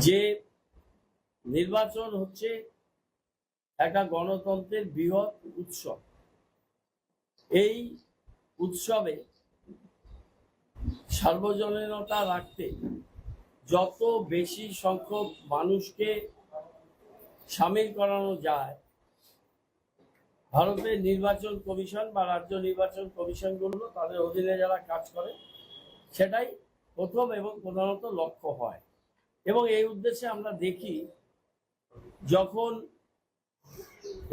যে নির্বাচন হচ্ছে একটা গণতন্ত্রের বৃহৎ উৎসব। এই উৎসবে সার্বজনীনতা রাখতে যত বেশি সংখ্যক মানুষকে সামিল করানো যায়, ভারতের নির্বাচন কমিশন বা রাজ্য নির্বাচন কমিশনগুলো তাদের অধীনে যারা কাজ করে সেটাই প্রথম এবং প্রধানত লক্ষ্য হয়। এবং এই উদ্দেশ্যে আমরা দেখি যখন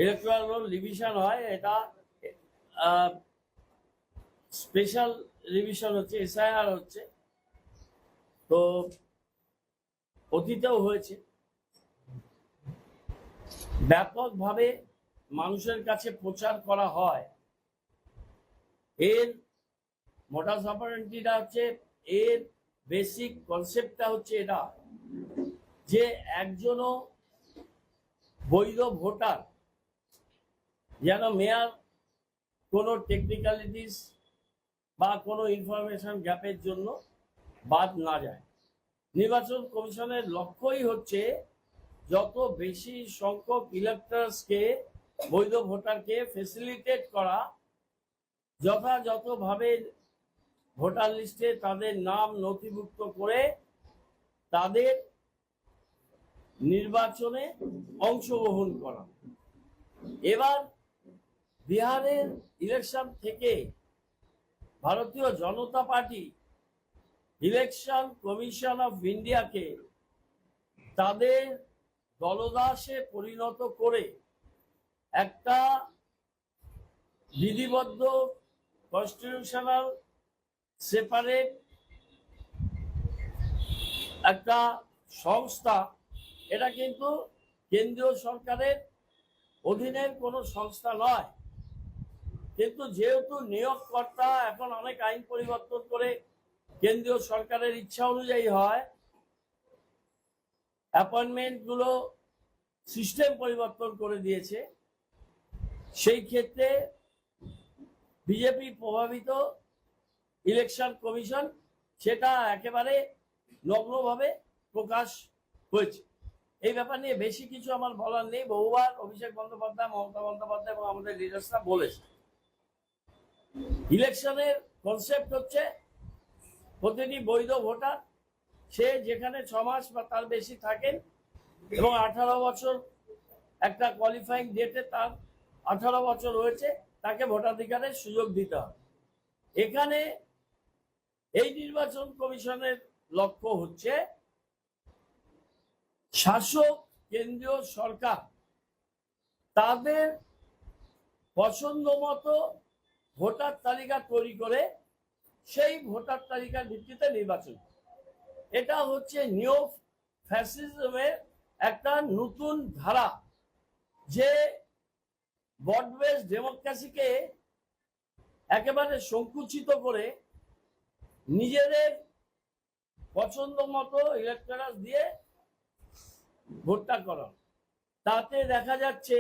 ইলেকট্রাল রোল রিভিশন হয়, এটা স্পেশাল রিভিশন হচ্ছে, এসআইআর হচ্ছে, তো অতীতেও হয়েছে, ব্যাপকভাবে মানুষের কাছে প্রচার করা হয়। এর মোডাস অপারেন্ডিটা হচ্ছে, এর বেসিক কনসেপ্টটা হচ্ছে এটা যে একজনও বৈধ ভোটার যেন মেয়ার কোনো টেকনিক্যালিটিস বা কোনো ইনফরমেশন গ্যাপের জন্য বাদ না যায়। নির্বাচন কমিশনের লক্ষ্যই হচ্ছে যত বেশি সংখ্যক ইলেক্টরসকে, বৈধ ভোটারকে ফেসিলিটেট করা, যথাযথভাবে ভোটার লিস্টে তাদের নাম নথিভুক্ত করে তাদের নির্বাচনে অংশগ্রহণ করা। এবার বিহারের ইলেকশন থেকে ভারতীয় জনতা পার্টি ইলেকশন কমিশন অফ ইন্ডিয়াকে তাদের দলদাসে পরিণত করে একটা বিধিবদ্ধ কনস্টিটিউশনাল সেপারেট একটা সংস্থা। এটা কিন্তু কেন্দ্রীয় সরকারের অধীনের কোনো সংস্থা নয়, কিন্তু যেহেতু নিয়োগকর্তা এখন অনেক আইন পরিবর্তন করে কেন্দ্রীয় সরকারের ইচ্ছা অনুযায়ী হয়, অ্যাপয়েন্টমেন্ট গুলো সিস্টেম পরিবর্তন করে দিয়েছে, সেই ক্ষেত্রে বিজেপি প্রভাবিত ইলেকশন কমিশন সেটা একেবারে নগ্নভাবে প্রকাশ হয়েছে। এই ব্যাপার নিয়ে বেশি কিছু আমার বলার নেই। বহুবার অভিষেক বন্দ্যোপাধ্যায়, মমতা বন্দ্যোপাধ্যায় এবং আমাদের লিডার্সরা বলেছে, ইলেকশনের কনসেপ্ট হচ্ছে প্রতিটি বৈধ ভোটার, সে যেখানে 6 মাস বা তার বেশি থাকেন এবং 18 বছর একটা কোয়ালিফাইং ডেটে তার 18 বছর হয়েছে, তাকে ভোটাধিকারের সুযোগ দিতে হবে। এখানে এই নির্বাচন কমিশনের লক্ষ্য হচ্ছে শাসক কেন্দ্রীয় সরকার তাদের পছন্দ মতো ভোটার তালিকা তৈরি করে সেই ভোটার তালিকার ভিত্তিতে নির্বাচন। এটা হচ্ছে নিও ফ্যাসিজমের একটা নতুন ধারা, যে ব্রড বেস ডেমোক্রেসিকে একেবারে সংকুচিত করে নিজেদের পছন্দ মতো ইলেকটরাল দিয়ে ভোটটা করা। তাতে দেখা যাচ্ছে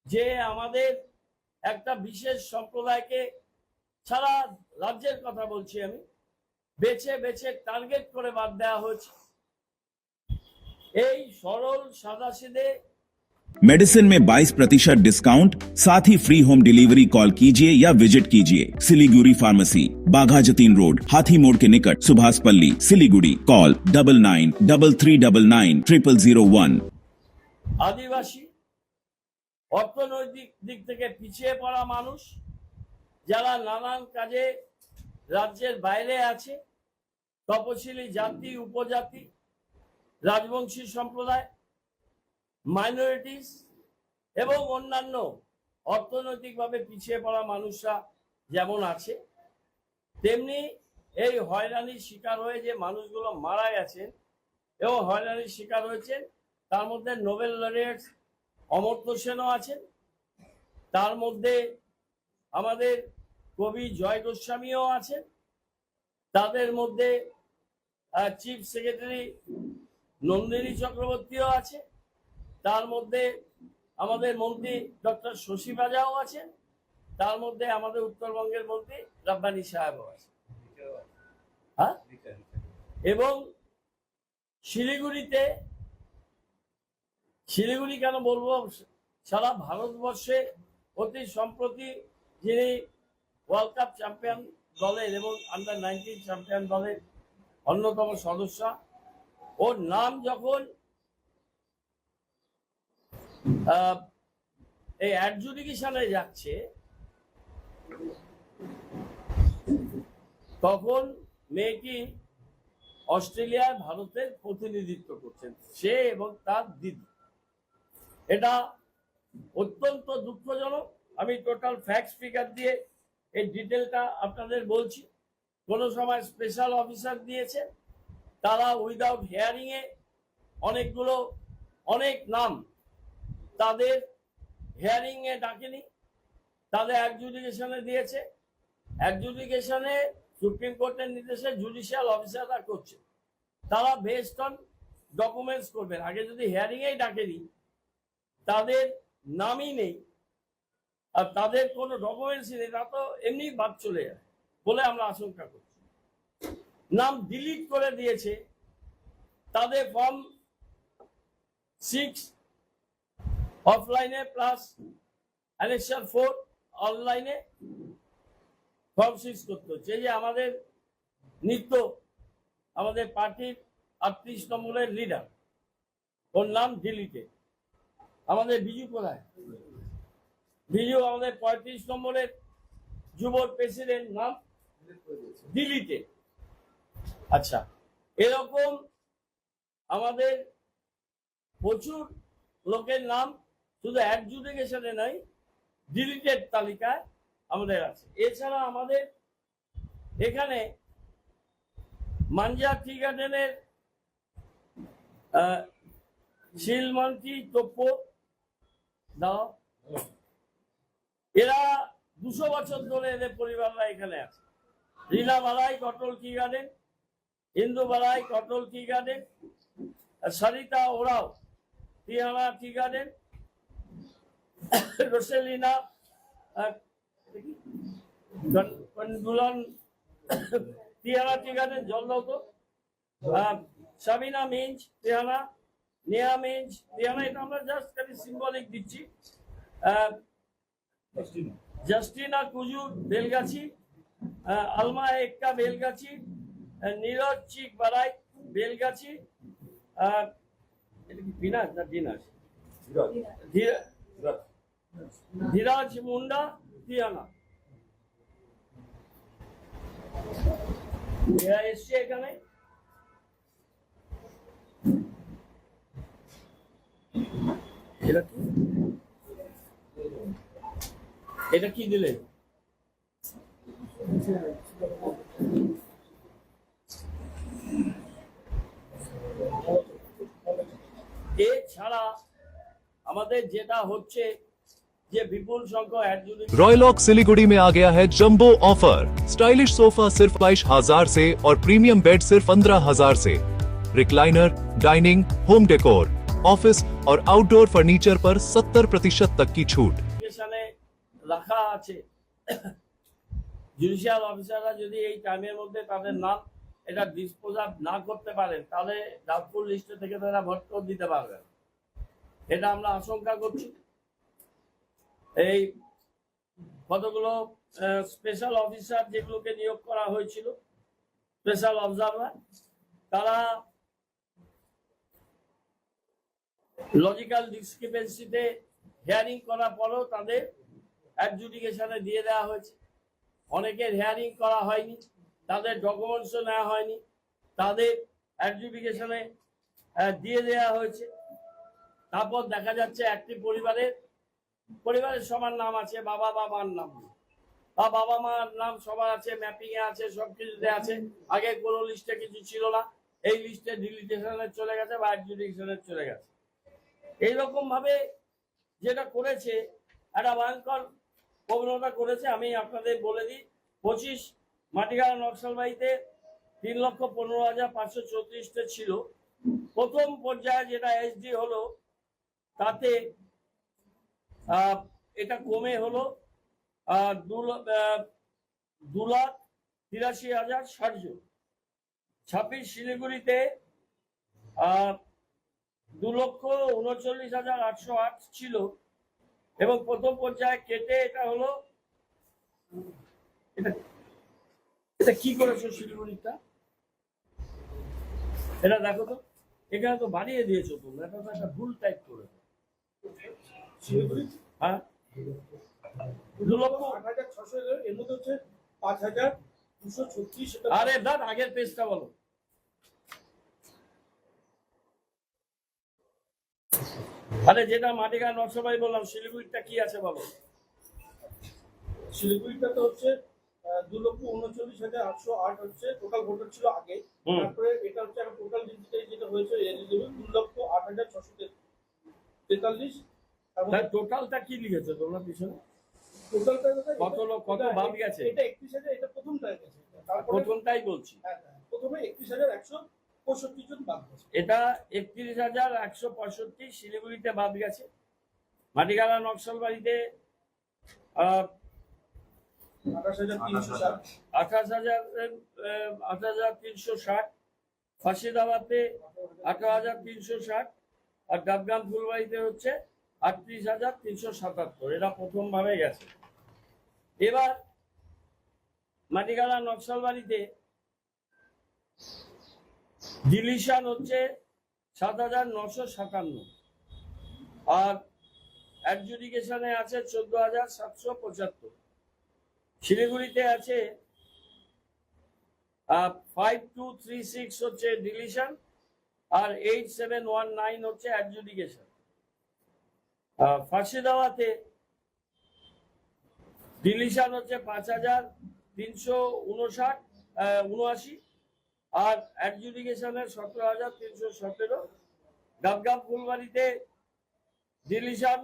যে আমাদের একটা বিশেষ সম্প্রদায়কে, সারা রাজ্যের কথা বলছি আমি, বেছে বেছে টার্গেট করে বাদ দেওয়া হয়েছে। এই সরল সাদাসিধে मेडिसिन में 22% डिस्काउंट, साथ ही फ्री होम डिलीवरी कॉल कीजिए या विजिट कीजिए सिलीगुड़ी फार्मेसी, बाघा जतीन रोड, हाथी मोड़ के निकट, सुभाष पल्ली, सिलीगुड़ी। कॉल 9933990001। আদিবাসী, অর্থনৈতিক দিক থেকে পিছিয়ে পড়া মানুষ, যারা নানান কাজে রাজ্যের বাইরে আছে, তপশিলি জাতি, উপজাতি, রাজবংশী সম্প্রদায়, মাইনরিটিস এবং অন্যান্য অর্থনৈতিকভাবে পিছিয়ে পড়া মানুষরা যেমন আছে, তেমনি এই হয়রানির শিকার হয়ে যে মানুষগুলো মারা গেছেন এবং হয়রানির শিকার হয়েছেন, তার মধ্যে নোবেল লরেট অমর্ত্য সেনও আছেন, তার মধ্যে আমাদের কবি জয় গোস্বামীও আছেন, তাদের মধ্যে চিফ সেক্রেটারি নন্দিনী চক্রবর্তীও আছে, তার মধ্যে আমাদের মন্ত্রী ডক্টর শশী বাজাও আছেন, তার মধ্যে আমাদের উত্তরবঙ্গের মন্ত্রী রাব্বানী সাহেবও আছেন। এবং শিলিগুড়ি কেন বলবো, সারা ভারতবর্ষে অতি সম্প্রতি যিনি ওয়ার্ল্ড কাপ চ্যাম্পিয়ন দলের এবং আন্ডার-19 চ্যাম্পিয়ন দলের অন্যতম সদস্য, ওর নাম যখন এই অ্যাডজুডিকেশনে যাচ্ছে তখন মেয়েটি অস্ট্রেলিয়ার ভারতের প্রতিনিধিত্ব করছেন, সে এবং তার দিদি। এটা অত্যন্ত দুঃখজনক। আমি টোটাল ফ্যাক্টস ফিগার দিয়ে এই ডিটেলটা আপনাদের বলছি। কোন সময় স্পেশাল অফিসার দিয়েছে, তারা উইদাউট হিয়ারিং এ অনেক নাম তাদের হিয়ারিং এ ডাকেনি, তাদের অ্যাডজুডিকেশনে দিয়েছে। অ্যাডজুডিকেশনে সুপ্রিম কোর্টের নির্দেশে জুডিশিয়াল অফিসাররা করছে, তারা বেসড অন ডকুমেন্টস করবেন। আগে যদি হিয়ারিং এই ডাকেনি, তাদের নামই নেই আর তাদের কোনো ডকুমেন্টসই নেই, তা তো এমনি বাদ চলে যায় বলে আমরা আশঙ্কা করছি। নাম ডিলিট করে দিয়েছে, তাদের ফর্ম 6 অফলাইনে প্লাস অ্যানেক্সার 4 অনলাইনে ফর্ম 6 করতে হচ্ছে। এই যে আমাদের আমাদের পার্টির 38 নম্বরের লিডার, ওর নাম ডিলিটে। আমাদের বিজু কোথায়? বিজু আমাদের 35 নম্বরের যুবর প্রেসিডেন্ট, নাম ডিলিটে। আচ্ছা, এরকম আমাদের প্রচুর লোকের নাম শুধু অ্যাডজুডিকেশনে নাই, ডিলিটেড তালিকায় আমাদের আছে। এছাড়া আমাদের এখানে মাঞ্জা টি গার্ডেনের শিলমন্ত্রী তোপ্প দাও, এরা 200 বছর ধরে এদের পরিবাররা এখানে আছে। রীনা বালাই কটল টি গার্ডেন, ইন্দু বালাই কটল টি গার্ডেন, সরিতা ওরাও তিহানা টি গার্ডেন, রোসেলিনা কন্ডুলন তিহানা টি গার্ডেন, জল দাও তো। সাবিনা মিঞ্জ তিহানা, নেহা মিঞ্জ তিহানা, এটা আমরা জাস্ট খালি সিম্বলিক দিচ্ছি। জাস্টিনা কুজু বেলগাছি, আলমা এক্কা বেলগাছি, নীরজ চিক বারাই বেলগাছি, এটা কি বিনাশ না ডিনাশ? ধীরাজ মুন্ডা তিহানা, এরা এসছে এখানে। এটা কি দিলে? এছাড়া আমাদের যেটা হচ্ছে যে বিপুল সংখ্যক অ্যাডজুডিকেশন। रॉयलॉक सिलीगुड़ी में आ गया है जंबो ऑफर। स्टाइलिश सोफा सिर्फ 22,000 से और प्रीमियम बेड सिर्फ 15,000 से। Recliner, dining, home decor, office और आउटडोर फर्नीचर पर 70% तक की छूट। রাখা আছে, জুডিশিয়াল অফিসাররা যদি এই টাইমের মধ্যে তাদের নাম এটা ডিসপোজ আপ না করতে পারেন, তাহলে ডাউটফুল লিস্টে থেকে তারা ভোট দিতে পারবেন, এটা আমরা আশঙ্কা করছি। এই কতগুলো স্পেশাল অফিসার যেগুলোকে নিয়োগ করা হয়েছিল, স্পেশাল অবজারভার, তারা লজিক্যাল ডিসক্রিপেন্সিতে হিয়ারিং করার পরেও তাদের অ্যাডজুডিকেশনে দিয়ে দেওয়া হয়েছে। অনেকের হিয়ারিং করা হয়নি, তাদের ডকুমেন্টসও নেওয়া হয়নি, তাদের অ্যাডজুডিকেশনে দিয়ে দেওয়া হয়েছে। তারপর দেখা যাচ্ছে একটি পরিবারের সবার নাম আছে, বাবা মার নাম বা বাবা মার নাম সবার আছে, ম্যাপিং এ আছে, সবকিছুতে আছে। আগে কোনো লিস্টে কিছু ছিল না, এই লিস্টে ডিলিটেশনে চলে গেছে বা অ্যাডজুডিকেশনে চলে গেছে। এইরকম ভাবে যেটা করেছে, একটা ভয়ঙ্কর প্রবণতা করেছে। আমি আপনাদের বলে দিই, 25 মাটিগাড়া নকশালবাড়িতে 3,15,534 ছিল। প্রথম পর্যায়ে যেটা এসডি হলো, তাতে এটা কমে হলো 2,83,060 জন। 26 শিলিগুড়িতে 2,39,808 ছিল এবং প্রথম পর্যায়ে কেটে এটা হলো, এটা কি করেছো শিলিগুড়িটা, এটা দেখো তো, এখানে তো বাড়িয়ে দিয়েছো তোমরা, এটা তো একটা ভুল টাইপ করে। হ্যাঁ, 2,08,600 এর মধ্যে হচ্ছে 5,236। আরে দাদ আগের পেজটা বলো। আরে যেটা মাটিগাঁ নকশাবাড়ি বললাম, শিলিগুড়িটা কি আছে বলো। শিলিগুড়িটা তো হচ্ছে 2,39,808 হচ্ছে টোটাল ভোটার ছিল আগে। হুম। তারপরে এটা হচ্ছে এখন টোটাল ডিজিটাল যেটা হয়েছে এলিজিবল 2,08,643। টোটালটা কি লিখেছো তোমরা পিছনে? টোটালটা কত লোক, কত বাদ গেছে? এটা 31,000, এটা প্রথমটা গেছে। তারপরে প্রথমটাই বলছি, প্রথমে 31,165 জন বাদ গেছে। এটা 31,165 শিলিগুড়িতে বাদ গেছে। মাটিগাড়া নকশালবাড়িতে 28,360। 28,360, ফাঁসিদাবাদে 18,360, আর ডাবগ্রাম ফুলবাড়িতে হচ্ছে 38,377। এরা প্রথমভাবে গেছে। এবার মাটিগাড়া নকশালবাড়িতে ডিলিশন হচ্ছে 7,957, আর অ্যাডজুডিকেশনে আছে 14,775। শিলিগুড়িতে আছে 5236 হচ্ছে ডিলিশন, আর 8719 হচ্ছে অ্যাডজুডিকেশন। ফাঁসিদাওয়াতে ডিলিশন হচ্ছে 5,379, আর অ্যাডজুডিকেশনের 17,317। ডাবগ্রাম ফুলবাড়িতে ডিলিশন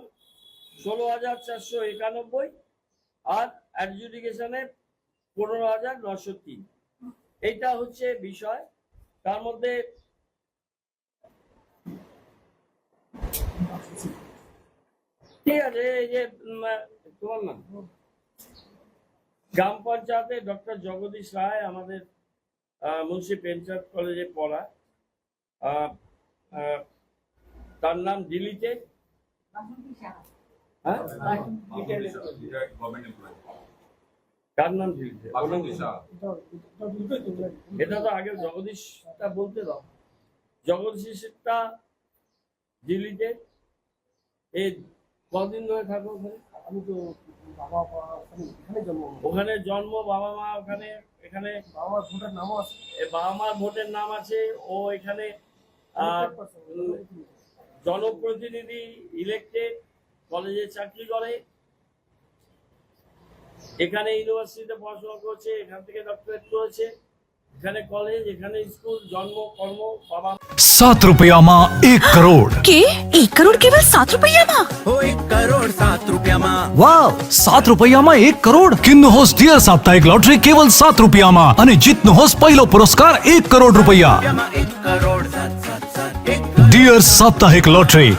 16,491, আর অ্যাডজুডিকেশনে 15,903। এইটা হচ্ছে বিষয়। তার মধ্যে ঠিক আছে, এই যে তোমার নাম, গ্রাম পঞ্চায়েতে ডক্টর জগদীশ রায় আমাদের মুন্সি প্রেমচাঁদ কলেজে পড়া, তার নাম দিল্লিতে। হ্যাঁ, কার নাম দিল্লিতে? এটা তো আগে জগদীশটা বলতে দাও। জগদীশটা দিল্লিতে। এই কদিন ধরে থাকো ওখানে? আমি তো ওখানে জন্ম, বাবা মা ওখানে, এখানে বাবা মার ভোটার নামও আছে। বাবা মার ভোটের নাম আছে। ও এখানে জনপ্রতিনিধি ইলেক্টেড, কলেজে চাকরি করে, এখানে ইউনিভার্সিটিতে পড়াশোনা করছে, এখান থেকে ডক্টরেট করেছে, এখানে কলেজ, এখানে স্কুল, জন্ম, কর্ম, বাবা। 7 रुपया में 1 करोड़ के 1 करोड़ केवल 7 रुपया में? हो 1 करोड़ 7 रुपया में। वाव 7 रुपया में 1 करोड़ किन्न होस डियर साप्ताहिक लॉटरी केवल 7 रुपया में અને જીતનો હોસ પહેલો પુરસ્કાર 1 કરોડ રૂપિયા 1 करोड़ 7 डियर साप्ताहिक लॉटरी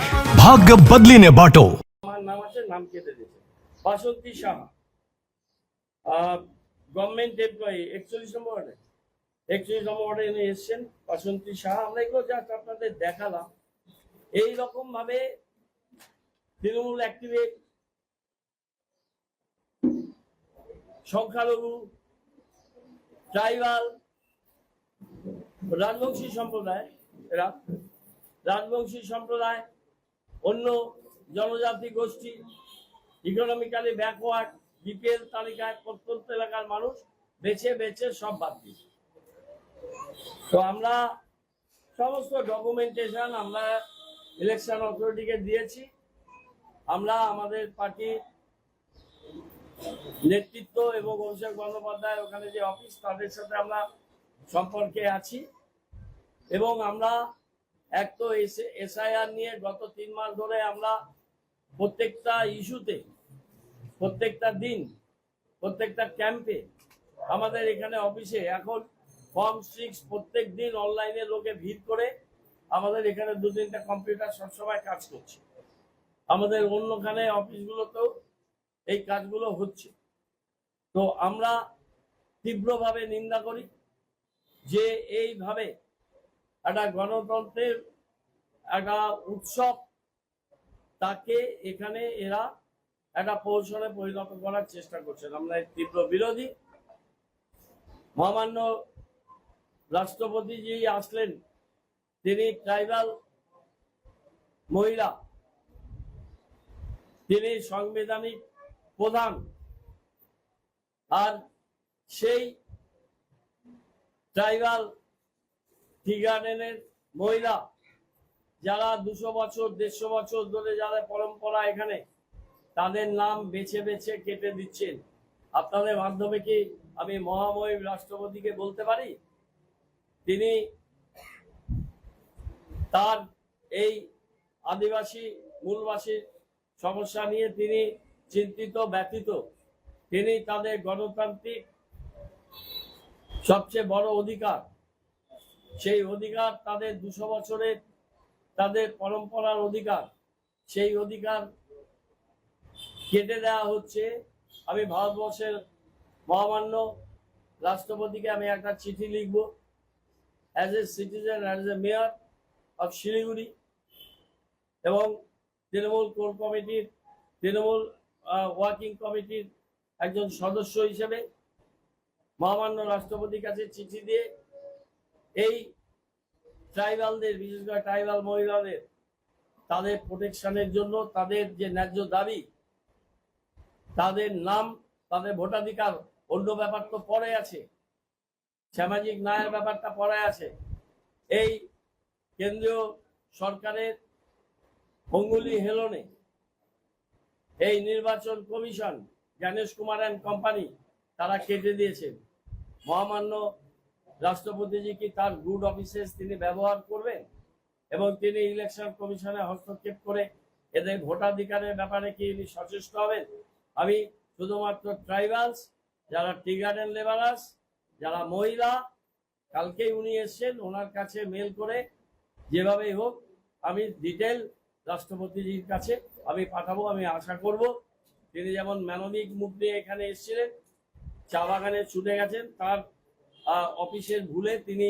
भाग्य बदलीने बाटो। আমার নাম আছে, নাম কেটে দিয়েছে। বাসন্তী সাহা, গভর্নমেন্ট এমপ্লয়ি, 41 নম্বর ওয়ার্ডে, 41 নম্বর ওয়ার্ডে এনে এসছেন বাসন্তী সাহা। আমরা এগুলো জাস্ট আপনাদের দেখালাম। এইরকম ভাবে তৃণমূল অ্যাক্টিভিস্ট, সংখ্যালঘু, ট্রাইবাল, রাজবংশী সম্প্রদায়, এরা রাজবংশী সম্প্রদায়, অন্য জনজাতি গোষ্ঠী, ইকোনমিক্যালি ব্যাকওয়ার্ড, বিপিএল তালিকায় প্রত্যন্ত এলাকার মানুষ বেছে বেছে সব বাদ দিয়েছে। তো আমরা সমস্ত ডকুমেন্টেশন আমরা ইলেকশন অথরিটিকে দিয়েছি। আমরা আমাদের পার্টির নেতৃত্ব এবং অভিষেক বন্দ্যোপাধ্যায় ওখানে যে অফিস, তাদের সাথে আমরা সম্পর্কে আছি, এবং আমরা এক তো এসআইআর নিয়ে গত 3 মাস ধরে আমরা প্রত্যেকটা ইস্যুতে, প্রত্যেকটা দিন, প্রত্যেকটা ক্যাম্পে আমাদের এখানে অফিসে এখন ফর্ম 6 প্রত্যেক দিন অনলাইনে লোকে ভিড় করে আমাদের এখানে 2-3টা কম্পিউটার সবসময় কাজ করছে। আমাদের অন্যখানে অফিসগুলোতেও এই কাজগুলো হচ্ছে। তো আমরা তীব্রভাবে নিন্দা করি যে এইভাবে একটা গণতন্ত্রের একটা উৎসব, তাকে এখানে এরা একটা কৌশলে পরিণত করার চেষ্টা করছেন। আমরা এর তীব্র বিরোধী। মহামান্য রাষ্ট্রপতি জি আসলেন, তিনি ট্রাইবাল মহিলা, তিনি সাংবিধানিক প্রধান, আর সেই ট্রাইবাল টি গার্ডেনের মহিলা যারা 200 বছর 150 বছর ধরে যারা পরম্পরা এখানে, তাদের নাম বেছে বেছে কেটে দিচ্ছেন। আপনাদের মাধ্যমে কি আমি মহামহিম রাষ্ট্রপতিকে বলতে পারি, তিনি তার এই আদিবাসী মূলবাসীর সমস্যা নিয়ে তিনি চিন্তিত, ব্যথিত। তিনি তাদের গণতান্ত্রিক সবচেয়ে বড় অধিকার, সেই অধিকার তাদের 200 বছরের তাদের পরম্পরার অধিকার, সেই অধিকার কেটে দেওয়া হচ্ছে। আমি ভারতবর্ষের মহামান্য রাষ্ট্রপতিকে আমি একটা চিঠি লিখব, as a citizen, as a mayor of Siliguri এবং তৃণমূল কোর কমিটির, তৃণমূল ওয়ার্কিং কমিটির একজন সদস্য হিসেবে মহামান্য রাষ্ট্রপতির কাছে চিঠি দিয়ে এই ট্রাইবালদের, বিশেষ করে ট্রাইবাল মহিলাদের, তাদের প্রোটেকশনের জন্য, তাদের যে ন্যায্য দাবি, তাদের নাম, তাদের ভোটাধিকার, অন্য ব্যাপার তো পরে আছে, সামাজিক ন্যায়ের ব্যাপারটা পরে আছে। এই কেন্দ্রীয় সরকারের অঙ্গুলি হেলনে এই নির্বাচন commission, Gyanesh Kumar and company, তারা কেটে দিয়েছেন। মহামান্য রাষ্ট্রপতিজি কি তার গুড অফিসেস তিনি ব্যবহার করবেন এবং তিনি ইলেকশন কমিশনে হস্তক্ষেপ করে এদের ভোটাধিকারের ব্যাপারে কি ইনি সচেষ্ট হবেন? আমি শুধুমাত্র ট্রাইবালস, যারা টি গার্ডেন লেবারার্স, যারা মহিলা, কালকেই উনি এসছেন, ওনার কাছে মেল করে যেভাবেই হোক আমি ডিটেল রাষ্ট্রপতিজির কাছে আমি পাঠাবো। আমি আশা করব তিনি যেমন মানবিক মুখ নিয়ে এখানে এসেছিলেন, চা বাগানে ছুটে গেছেন, তার অফিসের ভুলে তিনি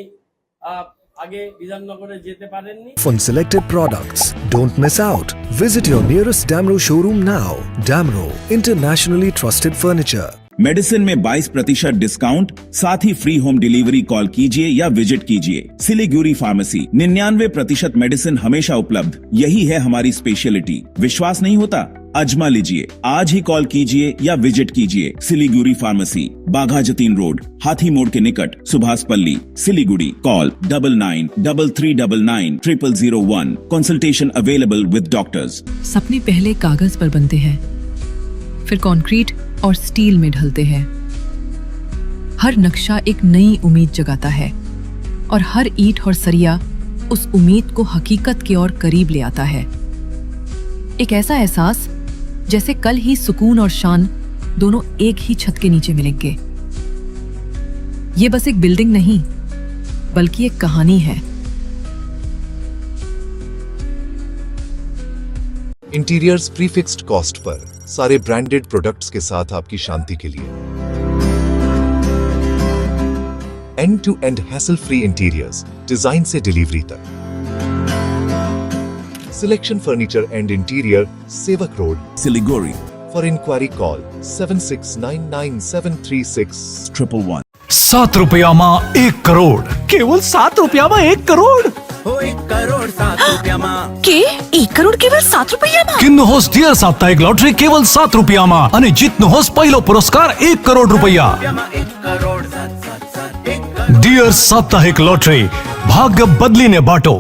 আগে বিধাননগরে যেতে পারেননি। On selected products, don't miss out. Visit your nearest Damro showroom now. Damro, internationally trusted furniture. Medicine में 22% डिस्काउंट, साथ ही फ्री होम डिलीवरी कॉल कीजिए या विजिट कीजिए। सिलीगुड़ी फार्मेसी, 99% मेडिसिन हमेशा उपलब्ध, यही है हमारी स्पेशलिटी। विश्वास नहीं होता? अजमा लीजिए। आज ही कॉल कीजिए या विजिट कीजिए। सिलीगुड़ी फार्मेसी, बाघा जतीन रोड, हाथी मोड़ के निकट, सुभाष पल्ली, Siliguri. Call 9933990001। Consultation available with doctors. सपने पहले कागज पर बनते हैं, फिर कंक्रीट और स्टील में ढलते हैं। हर नक्शा एक नई उम्मीद जगाता है और हर ईंट और सरिया उस उम्मीद को हकीकत की ओर करीब ले आता है। एक ऐसा एहसास जैसे कल ही सुकून और शान दोनों एक ही छत के नीचे मिलेंगे। ये बस एक बिल्डिंग नहीं, बल्कि एक कहानी है। इंटीरियर्स प्रीफिक्स्ड कॉस्ट पर, सारे ब्रांडेड प्रोडक्ट्स के साथ आपकी शांति के लिए। End to end hassle free interiors, design से डिलीवरी तक। Selection furniture and interior, Sevoke road, Siliguri. For enquiry call 7699736111। 7 રૂપિયામાં 1 કરોડ, કેવલ 7 રૂપિયામાં 1 કરોડ। हो 1 करोड 7 રૂપિયામાં। કે 1 કરોડ કેવલ 7 રૂપિયામાં? કિન્નુ હોસ ડિયર સાપ્તાહિક લોટરી કેવલ 7 રૂપિયામાં અને જીતનો હોસ પહેલો પુરસ્કાર 1 કરોડ રૂપિયા। 1 કરોડ 7 ડિયર સાપ્તાહિક લોટરી, ભાગ્ય બદલીને બાટો।